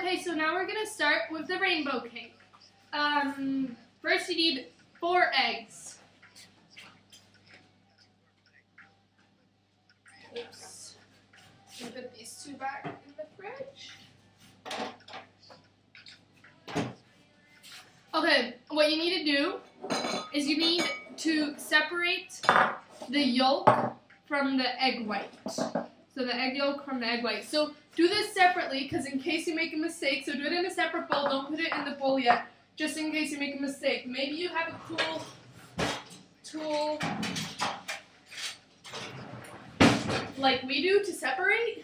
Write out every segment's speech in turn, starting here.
Okay, so now we're gonna start with the rainbow cake. First you need 4 eggs. Oops. I'm gonna put these 2 back in the fridge. Okay, what you need to do is you need to separate the yolk from the egg white. So the egg yolk from the egg white. So do this separately, because in case you make a mistake, so do it in a separate bowl. Don't put it in the bowl yet, just in case you make a mistake. Maybe you have a cool tool like we do to separate,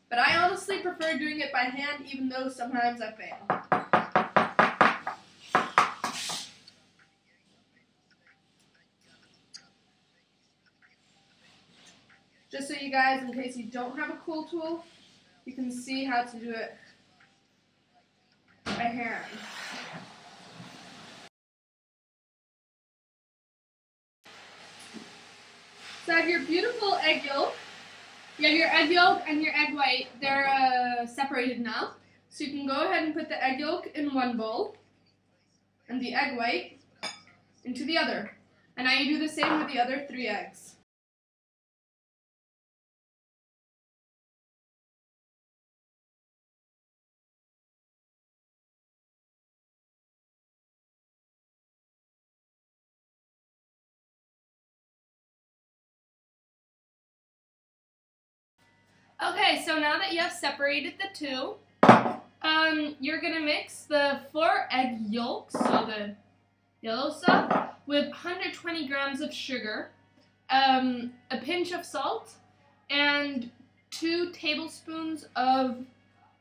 but I honestly prefer doing it by hand, even though sometimes I fail. Just so you guys, in case you don't have a cool tool, you can see how to do it by hand. So I have your beautiful egg yolk. You have your egg yolk and your egg white. They're separated now. So you can go ahead and put the egg yolk in one bowl and the egg white into the other. And now you do the same with the other 3 eggs. Okay, so now that you have separated the 2, you're going to mix the 4 egg yolks, so the yellow stuff, with 120 grams of sugar, a pinch of salt, and 2 tablespoons of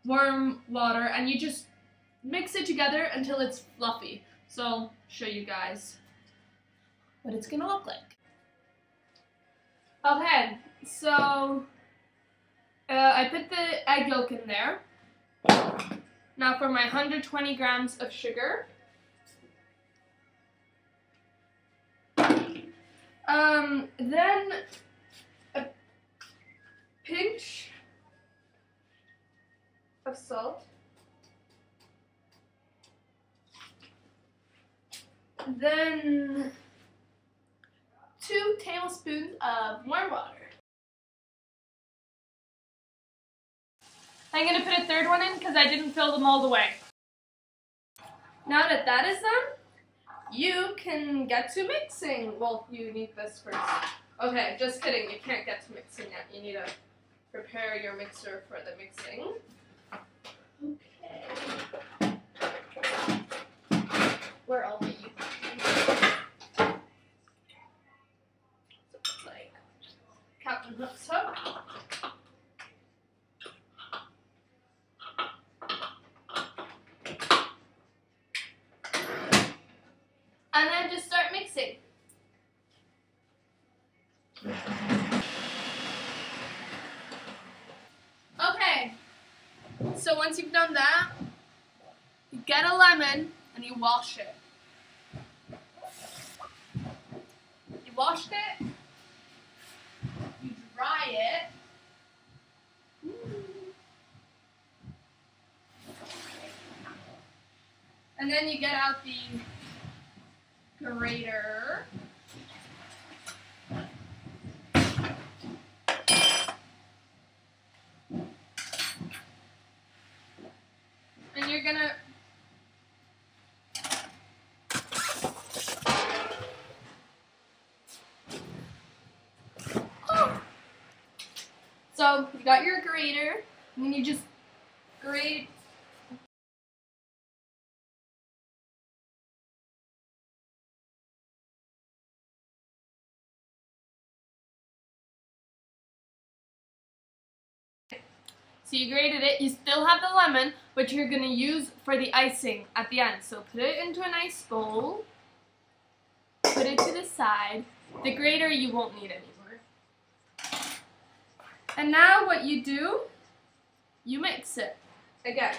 warm water, and you just mix it together until it's fluffy. So I'll show you guys what it's going to look like. Okay, so I put the egg yolk in there. Now for my 120 grams of sugar. Then a pinch of salt. Then 2 tablespoons of warm water. I'm going to put a 3rd one in because I didn't fill them all the way. Now that that is done, you can get to mixing. Well, you need this first. Okay, just kidding. You can't get to mixing yet. You need to prepare your mixer for the mixing. Okay. Where are we? So it's like Captain Hook's hook. And then just start mixing. Okay, so once you've done that, you get a lemon and you wash it. You washed it, you dry it. And then you get out the grater. And you're gonna So you got your grater, and then you just grate. So you grated it, you still have the lemon, which you're going to use for the icing at the end. So put it into a nice bowl, put it to the side. The grater you won't need anymore. And now what you do, you mix it again.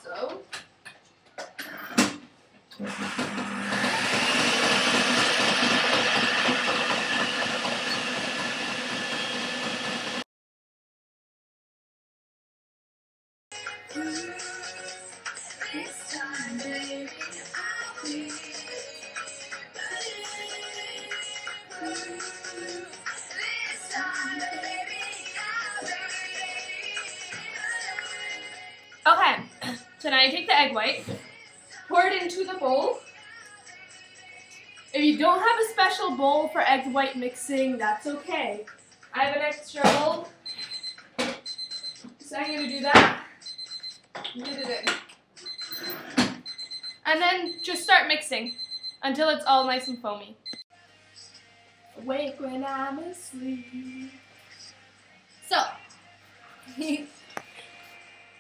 So. So now you take the egg white, pour it into the bowl. If you don't have a special bowl for egg white mixing, that's okay. I have an extra bowl, so I'm going to do that. Put it in. And then just start mixing until it's all nice and foamy. Awake when I'm asleep. So,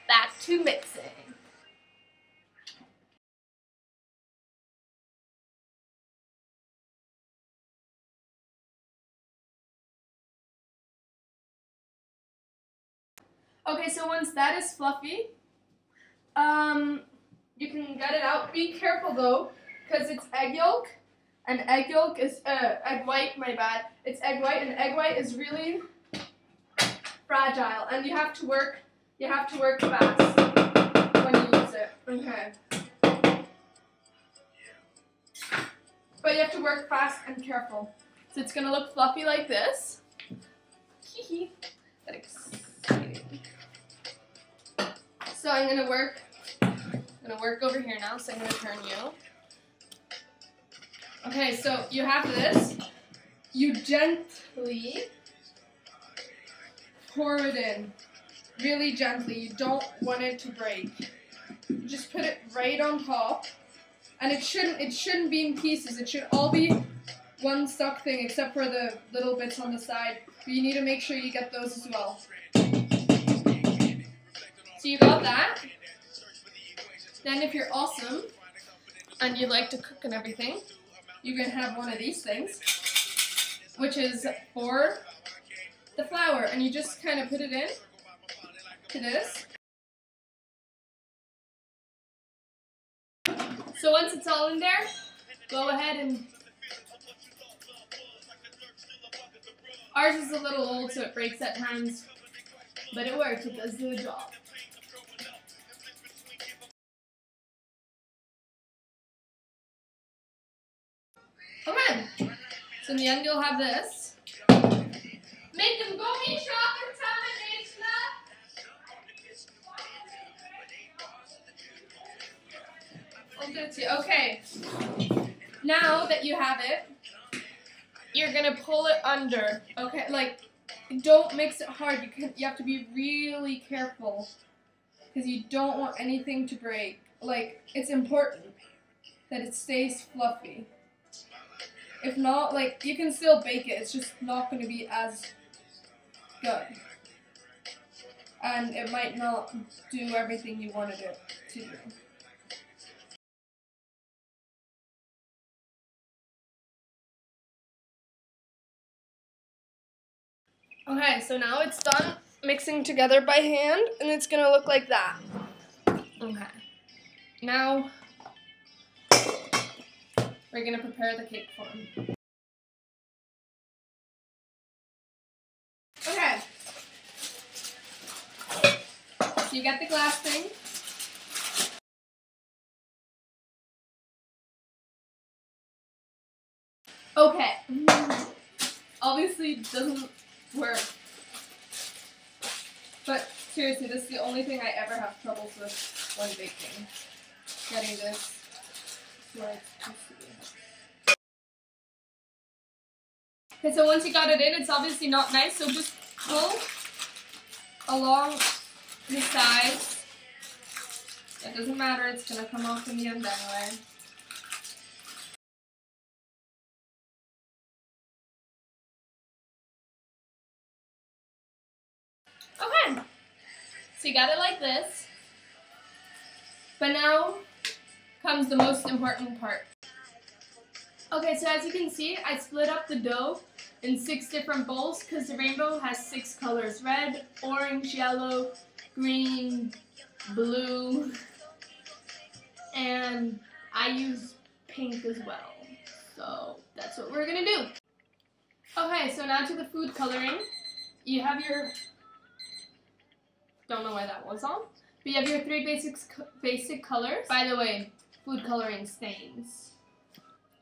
back to mixing. Okay, so once that is fluffy, you can get it out. Be careful though, because it's egg yolk, and egg yolk is, egg white, my bad. It's egg white, and egg white is really fragile, and you have to work fast when you use it. Okay. But you have to work fast and careful. So it's gonna look fluffy like this. Hee that exciting. So I'm gonna work over here now, so I'm gonna turn you. Okay, so you have this. You gently pour it in. Really gently. You don't want it to break. Just put it right on top. And it shouldn't be in pieces. It should all be one stuck thing except for the little bits on the side. But you need to make sure you get those as well. So you got that. Then if you're awesome and you like to cook and everything, you can have one of these things, which is for the flour, and you just kind of put it in to this. So once it's all in there, go ahead and, ours is a little old so it breaks at times, but it works, it does the job. Okay, so in the end you'll have this. Make them go be shopping time. Okay, now that you have it, you're gonna pull it under. Okay, like don't mix it hard. You have to be really careful because you don't want anything to break. Like it's important that it stays fluffy. If not, like, you can still bake it, it's just not going to be as good. And it might not do everything you wanted it to do. Okay, so now it's done mixing together by hand, and it's going to look like that. Okay. Now, we're going to prepare the cake form. Okay. So you got the glass thing. Okay. Obviously it doesn't work. But seriously, this is the only thing I ever have troubles with when baking. Getting this where it's supposed to be. Okay, so once you got it in, it's obviously not nice, so just pull along the sides. It doesn't matter, it's going to come off in the end anyway. Okay, so you got it like this, but now comes the most important part. Okay, so as you can see, I split up the dough in 6 different bowls because the rainbow has 6 colors: red, orange, yellow, green, blue, and I use pink as well. So that's what we're gonna do. Okay, so now to the food coloring. You have your, don't know why that was on, but you have your 3 basic colors. By the way, food coloring stains.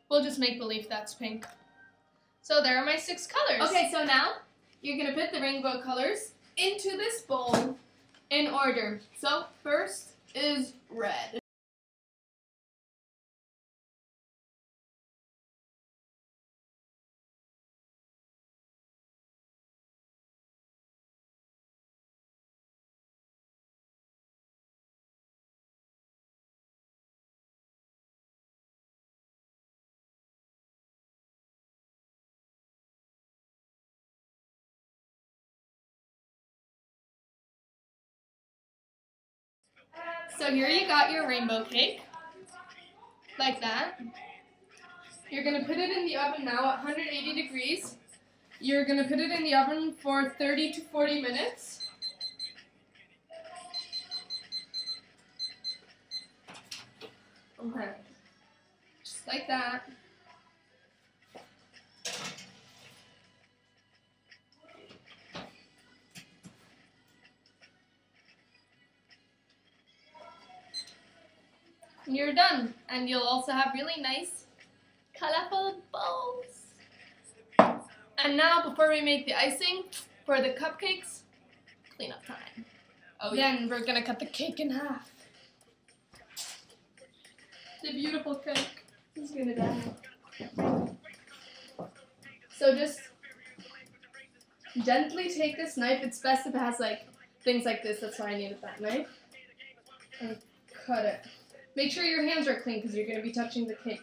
We'll just make believe that's pink. So there are my 6 colors. Okay, so now you're gonna put the rainbow colors into this bowl in order. So first, is red. So here you got your rainbow cake, like that. You're going to put it in the oven now at 180 degrees. You're going to put it in the oven for 30 to 40 minutes. Okay, just like that. And you're done. And you'll also have really nice, colorful bowls. And now, before we make the icing for the cupcakes, cleanup time. Oh, then we're gonna cut the cake in half. The beautiful cake is gonna die. So just gently take this knife. It's best if it has like things like this. That's why I needed that knife. And cut it. Make sure your hands are clean because you're gonna be touching the cake.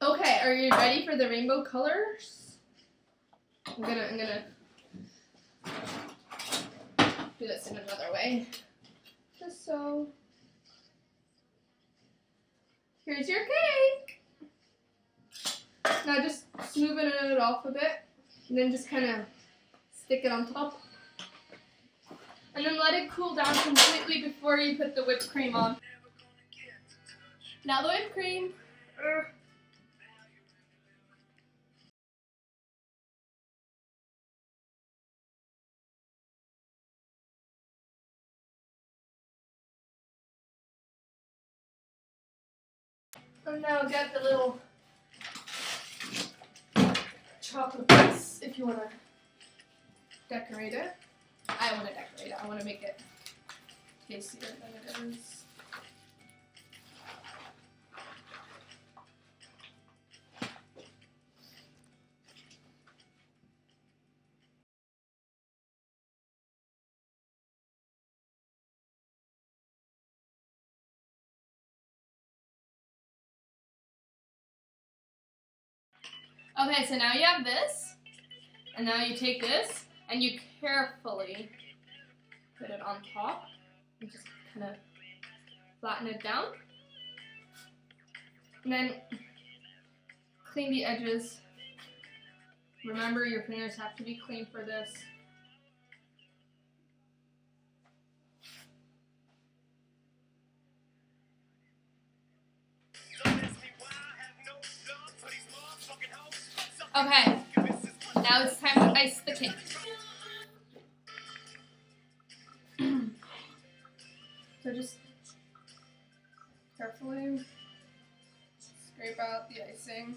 Okay, are you ready for the rainbow colors? I'm gonna do this in another way. Just so. Here's your cake. Now just smoothing it off a bit, and then just kind of stick it on top. And then let it cool down completely before you put the whipped cream on. Now the whipped cream. And now get the little chocolate bits if you want to decorate it. I want to decorate it. I want to make it tastier than it is. Okay, so now you have this, and now you take this, and you carefully put it on top, and just kind of flatten it down, and then clean the edges. Remember, your fingers have to be clean for this. Okay, now it's time to ice the cake. So just carefully scrape out the icing.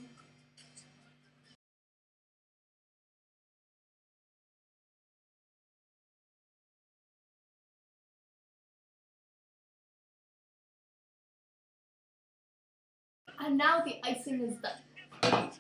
And now the icing is done.